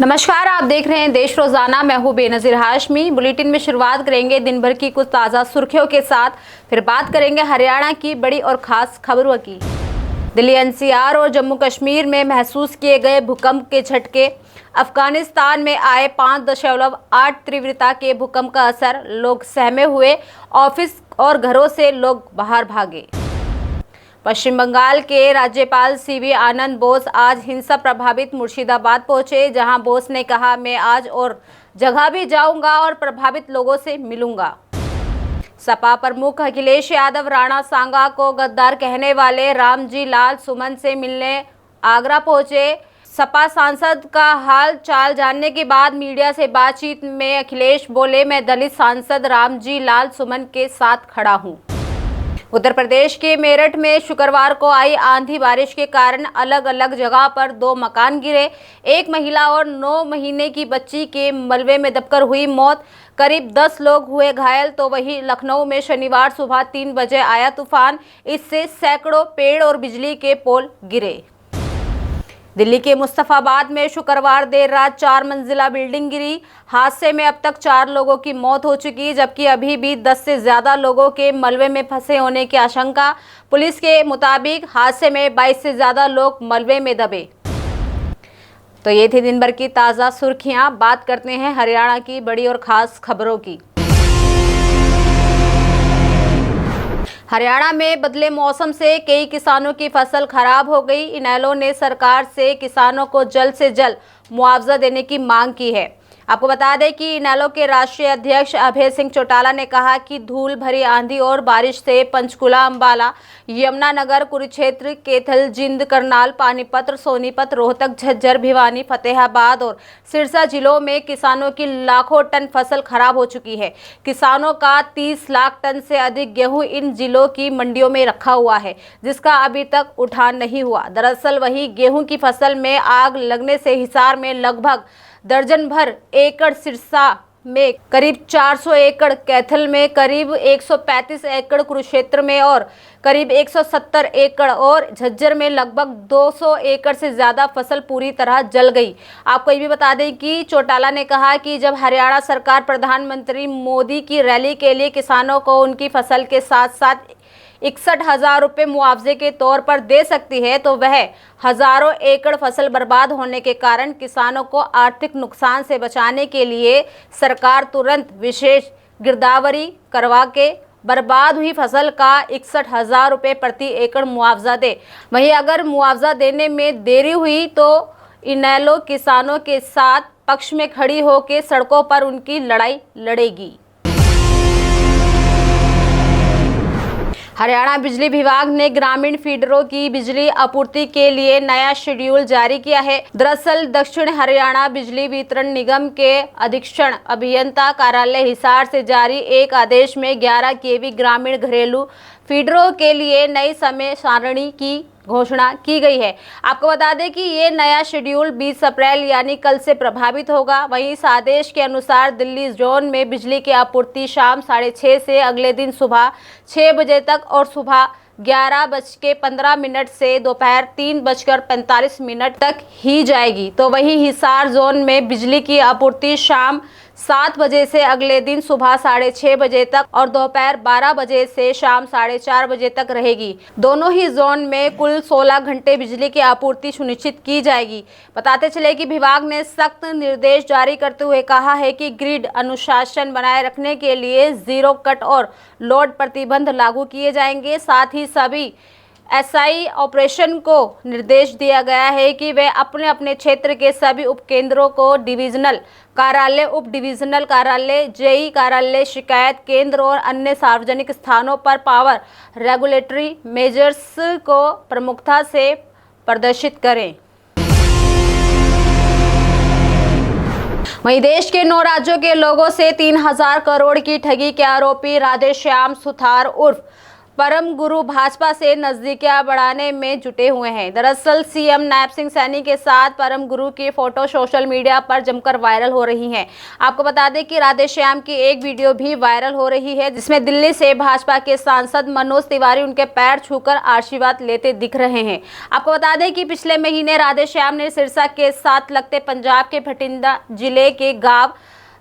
नमस्कार, आप देख रहे हैं देश रोजाना। मैं हूं बेनजीर हाशमी। बुलेटिन में शुरुआत करेंगे दिन भर की कुछ ताज़ा सुर्खियों के साथ, फिर बात करेंगे हरियाणा की बड़ी और खास खबरों की। दिल्ली, एनसीआर और जम्मू कश्मीर में महसूस किए गए भूकंप के झटके। अफगानिस्तान में आए 5.8 तीव्रता के भूकंप का असर, लोग सहमे हुए, ऑफिस और घरों से लोग बाहर भागे। पश्चिम बंगाल के राज्यपाल सीवी आनंद बोस आज हिंसा प्रभावित मुर्शिदाबाद पहुंचे, जहां बोस ने कहा, मैं आज और जगह भी जाऊंगा और प्रभावित लोगों से मिलूंगा। सपा प्रमुख अखिलेश यादव राणा सांगा को गद्दार कहने वाले रामजी लाल सुमन से मिलने आगरा पहुंचे। सपा सांसद का हाल चाल जानने के बाद मीडिया से बातचीत में अखिलेश बोले, मैं दलित सांसद रामजी लाल सुमन के साथ खड़ा हूं। उत्तर प्रदेश के मेरठ में शुक्रवार को आई आंधी बारिश के कारण अलग अलग जगह पर 2 मकान गिरे। एक महिला और 9 महीने की बच्ची के मलबे में दबकर हुई मौत। करीब 10 लोग हुए घायल। तो वहीं लखनऊ में शनिवार सुबह 3 बजे आया तूफान, इससे सैकड़ों पेड़ और बिजली के पोल गिरे। दिल्ली के मुस्तफाबाद में शुक्रवार देर रात 4 मंजिला बिल्डिंग गिरी। हादसे में अब तक 4 लोगों की मौत हो चुकी, जबकि अभी भी 10 से ज्यादा लोगों के मलबे में फंसे होने की आशंका। पुलिस के मुताबिक हादसे में 22 से ज्यादा लोग मलबे में दबे। तो ये थी दिन भर की ताज़ा सुर्खियां। बात करते हैं हरियाणा की बड़ी और खास खबरों की। हरियाणा में बदले मौसम से कई किसानों की फसल खराब हो गई। इनेलो ने सरकार से किसानों को जल्द से जल्द मुआवजा देने की मांग की है। आपको बता दें कि इनेलो के राष्ट्रीय अध्यक्ष अभय सिंह चौटाला ने कहा कि धूल भरी आंधी और बारिश से पंचकुला, अंबाला, यमुनानगर, कुरुक्षेत्र, कैथल, जिंद, करनाल, पानीपत, सोनीपत, रोहतक, झज्जर, भिवानी, फतेहाबाद और सिरसा जिलों में किसानों की लाखों टन फसल खराब हो चुकी है। किसानों का 30 लाख टन से अधिक गेहूं इन जिलों की मंडियों में रखा हुआ है, जिसका अभी तक उठान नहीं हुआ। दरअसल वही गेहूं की फसल में आग लगने से हिसार में लगभग दर्जन भर एकड़, सिरसा में करीब 400 एकड़, कैथल में करीब 135 एकड़, कुरुक्षेत्र में और करीब 170 एकड़ और झज्जर में लगभग 200 एकड़ से ज्यादा फसल पूरी तरह जल गई। आपको ये भी बता दें कि चौटाला ने कहा कि जब हरियाणा सरकार प्रधानमंत्री मोदी की रैली के लिए किसानों को उनकी फसल के साथ साथ 61,000 रुपये मुआवजे के तौर पर दे सकती है, तो वह हजारों एकड़ फसल बर्बाद होने के कारण किसानों को आर्थिक नुकसान से बचाने के लिए सरकार तुरंत विशेष गिरदावरी करवा के बर्बाद हुई फसल का 61,000 रुपये प्रति एकड़ मुआवजा दे। वहीं अगर मुआवजा देने में देरी हुई तो इनेलो किसानों के साथ पक्ष में खड़ी होकर सड़कों पर उनकी लड़ाई लड़ेगी। हरियाणा बिजली विभाग ने ग्रामीण फीडरों की बिजली आपूर्ति के लिए नया शेड्यूल जारी किया है। दरअसल दक्षिण हरियाणा बिजली वितरण निगम के अधीक्षण अभियंता कार्यालय हिसार से जारी एक आदेश में 11 केवी ग्रामीण घरेलू फीडरों के लिए नई समय सारणी की घोषणा की गई है। आपको बता दें कि ये नया शेड्यूल 20 अप्रैल यानी कल से प्रभावित होगा। वहीं इस आदेश के अनुसार दिल्ली जोन में बिजली की आपूर्ति शाम 6:30 से अगले दिन सुबह 6 बजे तक और सुबह 11:15 से दोपहर 3:45 तक ही जाएगी। तो वहीं हिसार जोन में बिजली की आपूर्ति शाम 7 बजे से अगले दिन सुबह 6:30 बजे तक और दोपहर 12 बजे से शाम 4:30 बजे तक रहेगी। दोनों ही जोन में कुल 16 घंटे बिजली की आपूर्ति सुनिश्चित की जाएगी। बताते चले कि विभाग ने सख्त निर्देश जारी करते हुए कहा है कि ग्रिड अनुशासन बनाए रखने के लिए जीरो कट और लोड प्रतिबंध लागू किए जाएंगे। साथ ही सभी एसआई ऑपरेशन को निर्देश दिया गया है कि वे अपने अपने क्षेत्र के सभी उपकेंद्रों को डिविजनल कार्यालय, उप डिविजनल कार्यालय, जेई कार्यालय, शिकायत केंद्र और अन्य सार्वजनिक स्थानों पर पावर रेगुलेटरी मेजर्स को प्रमुखता से प्रदर्शित करें। वहीं देश के 9 राज्यों के लोगों से 3,000 करोड़ की ठगी के आरोपी राधेश्याम सुथार उर्फ परम गुरु भाजपा से नजदीकियां बढ़ाने में जुटे हुए हैं। दरअसल सीएम नायब सिंह सैनी के साथ परम गुरु की फोटो सोशल मीडिया पर जमकर वायरल हो रही है। आपको बता दें कि राधेश्याम की एक वीडियो भी वायरल हो रही है, जिसमें दिल्ली से भाजपा के सांसद मनोज तिवारी उनके पैर छूकर आशीर्वाद लेते दिख रहे हैं। आपको बता दें कि पिछले महीने राधेश्याम ने सिरसा के साथ लगते पंजाब के भटिंडा जिले के गांव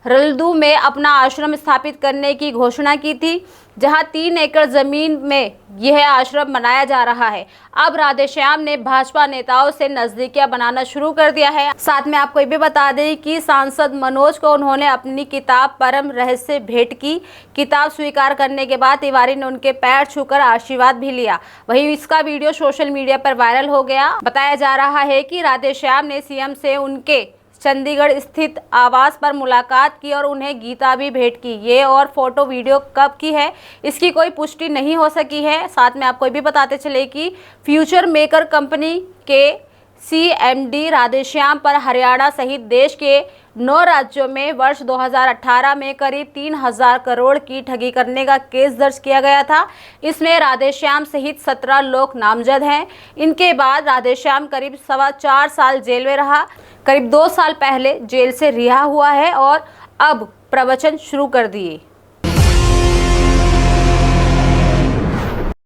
रल्दू में अपना आश्रम स्थापित करने की घोषणा की थी, जहां 3 एकड़ जमीन में यह आश्रम बनाया जा रहा है। अब राधेश्याम ने भाजपा नेताओं से नजदीकियां बनाना शुरू कर दिया है। साथ में आपको ये भी बता दें कि सांसद मनोज को उन्होंने अपनी किताब परम रहस्य भेंट की। किताब स्वीकार करने के बाद तिवारी ने उनके पैर छूकर आशीर्वाद भी लिया। वहीं इसका वीडियो सोशल मीडिया पर वायरल हो गया। बताया जा रहा है कि राधेश्याम ने सीएम से उनके चंडीगढ़ स्थित आवास पर मुलाकात की और उन्हें गीता भी भेंट की। ये और फोटो वीडियो कब की है, इसकी कोई पुष्टि नहीं हो सकी है। साथ में आपको ये भी बताते चले कि फ्यूचर मेकर कंपनी के CMD राधेश्याम पर हरियाणा सहित देश के 9 राज्यों में वर्ष 2018 में करीब 3000 करोड़ की ठगी करने का केस दर्ज किया गया था। इसमें राधेश्याम सहित 17 लोग नामजद हैं। इनके बाद राधेश्याम करीब 4.25 साल जेल में रहा। करीब 2 साल पहले जेल से रिहा हुआ है और अब प्रवचन शुरू कर दिए।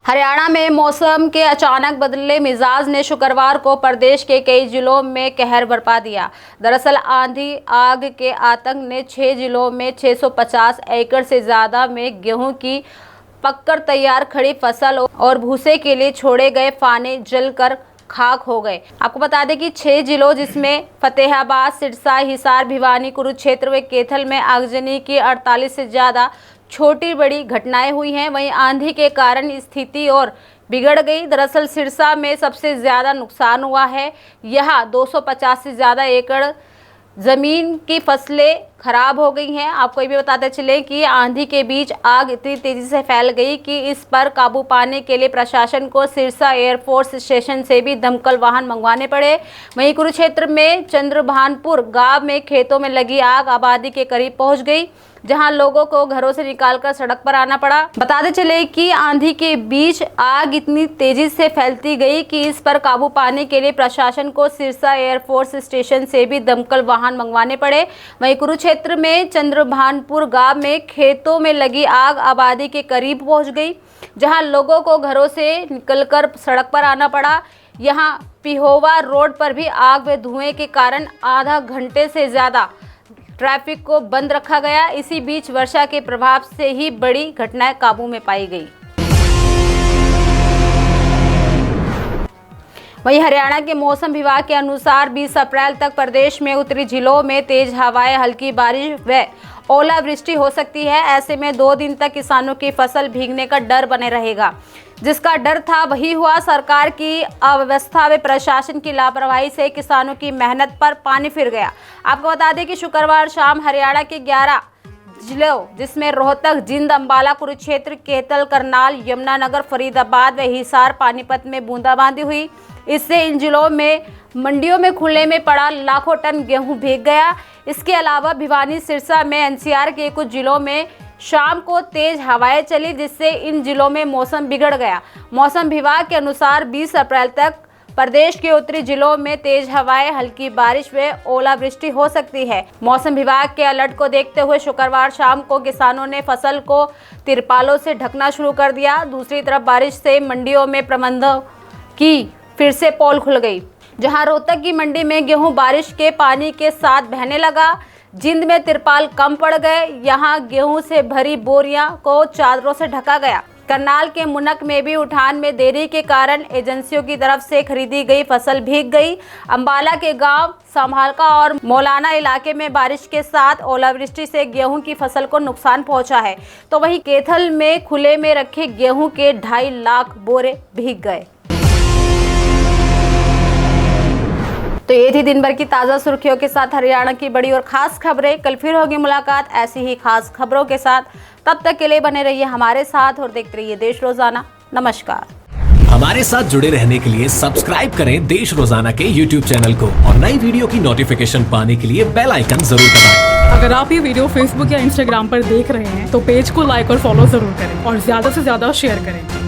हरियाणा में मौसम के अचानक बदले मिजाज ने शुक्रवार को प्रदेश के कई जिलों में कहर बरपा दिया। दरअसल आंधी आग के आतंक ने 6 जिलों में 650 एकड़ से ज़्यादा में गेहूं की पककर तैयार खड़ी फसल और भूसे के लिए छोड़े गए फाने जलकर खाक हो गए। आपको बता दें कि 6 जिलों जिसमें फतेहाबाद, सिरसा, हिसार, भिवानी, कुरुक्षेत्र व कैथल में आगजनी की 48 से ज़्यादा छोटी बड़ी घटनाएं हुई हैं। वहीं आंधी के कारण स्थिति और बिगड़ गई। दरअसल सिरसा में सबसे ज़्यादा नुकसान हुआ है। यहाँ 250 से ज़्यादा एकड़ ज़मीन की फसलें खराब हो गई हैं। आपको ये भी बताते चले कि आंधी के बीच आग इतनी तेज़ी से फैल गई कि इस पर काबू पाने के लिए प्रशासन को सिरसा एयरफोर्स स्टेशन से भी दमकल वाहन मंगवाने पड़े। वहीं कुरुक्षेत्र में चंद्रभानपुर गांव में खेतों में लगी आग आबादी के करीब पहुंच गई, जहां लोगों को घरों से निकालकर सड़क पर आना पड़ा। बताते चले कि आंधी के बीच आग इतनी तेजी से फैलती गई कि इस पर काबू पाने के लिए प्रशासन को सिरसा एयरफोर्स स्टेशन से भी दमकल वाहन मंगवाने पड़े। वहीं कुरुक्षेत्र में चंद्रभानपुर गांव में खेतों में लगी आग आबादी के करीब पहुंच गई, जहां लोगों को घरों से निकलकर सड़क पर आना पड़ा। यहां पिहोवा रोड पर भी आग व धुएं के कारण आधा घंटे से ज़्यादा ट्रैफिक को बंद रखा गया। इसी बीच वर्षा के प्रभाव से ही बड़ी घटनाएं काबू में पाई गई। वहीं हरियाणा के मौसम विभाग के अनुसार 20 अप्रैल तक प्रदेश में उत्तरी जिलों में तेज हवाएं, हल्की बारिश व ओलावृष्टि हो सकती है। ऐसे में 2 दिन तक किसानों की फसल भीगने का डर बने रहेगा। जिसका डर था वही हुआ। सरकार की अव्यवस्था व प्रशासन की लापरवाही से किसानों की मेहनत पर पानी फिर गया। आपको बता दें कि शुक्रवार शाम हरियाणा के 11 जिलों जिसमें रोहतक, जिंद, अंबाला, कुरुक्षेत्र, कैथल, करनाल, यमुनानगर, फरीदाबाद व हिसार, पानीपत में बूंदाबांदी हुई। इससे इन जिलों में मंडियों में खुले में पड़ा लाखों टन गेहूं भीग गया। इसके अलावा भिवानी, सिरसा में NCR के कुछ जिलों में शाम को तेज हवाएं चली, जिससे इन जिलों में मौसम बिगड़ गया। मौसम विभाग के अनुसार 20 अप्रैल तक प्रदेश के उत्तरी जिलों में तेज हवाएं, हल्की बारिश व ओलावृष्टि हो सकती है। मौसम विभाग के अलर्ट को देखते हुए शुक्रवार शाम को किसानों ने फसल को तिरपालों से ढकना शुरू कर दिया। दूसरी तरफ बारिश से मंडियों में प्रबंधों की फिर से पोल खुल गई, जहां रोहतक की मंडी में गेहूं बारिश के पानी के साथ बहने लगा। जिंद में तिरपाल कम पड़ गए, यहां गेहूं से भरी बोरियां को चादरों से ढका गया। करनाल के मुनक में भी उठान में देरी के कारण एजेंसियों की तरफ से खरीदी गई फसल भीग गई। अंबाला के गांव संभालका और मौलाना इलाके में बारिश के साथ ओलावृष्टि से गेहूं की फसल को नुकसान पहुंचा है। तो वहीं कैथल में खुले में रखे गेहूं के 2.5 लाख बोरे भीग गए। तो ये थी दिन भर की ताज़ा सुर्खियों के साथ हरियाणा की बड़ी और खास खबरें। कल फिर होगी मुलाकात ऐसी ही खास खबरों के साथ। तब तक के लिए बने रहिए हमारे साथ और देखते रहिए देश रोजाना। नमस्कार। हमारे साथ जुड़े रहने के लिए सब्सक्राइब करें देश रोजाना के YouTube चैनल को और नई वीडियो की नोटिफिकेशन पाने के लिए बेल आइकन जरूर दबाएं। अगर आप ये वीडियो Facebook या Instagram पर देख रहे हैं तो पेज को लाइक और फॉलो जरूर करें और ज्यादा से ज्यादा शेयर करें।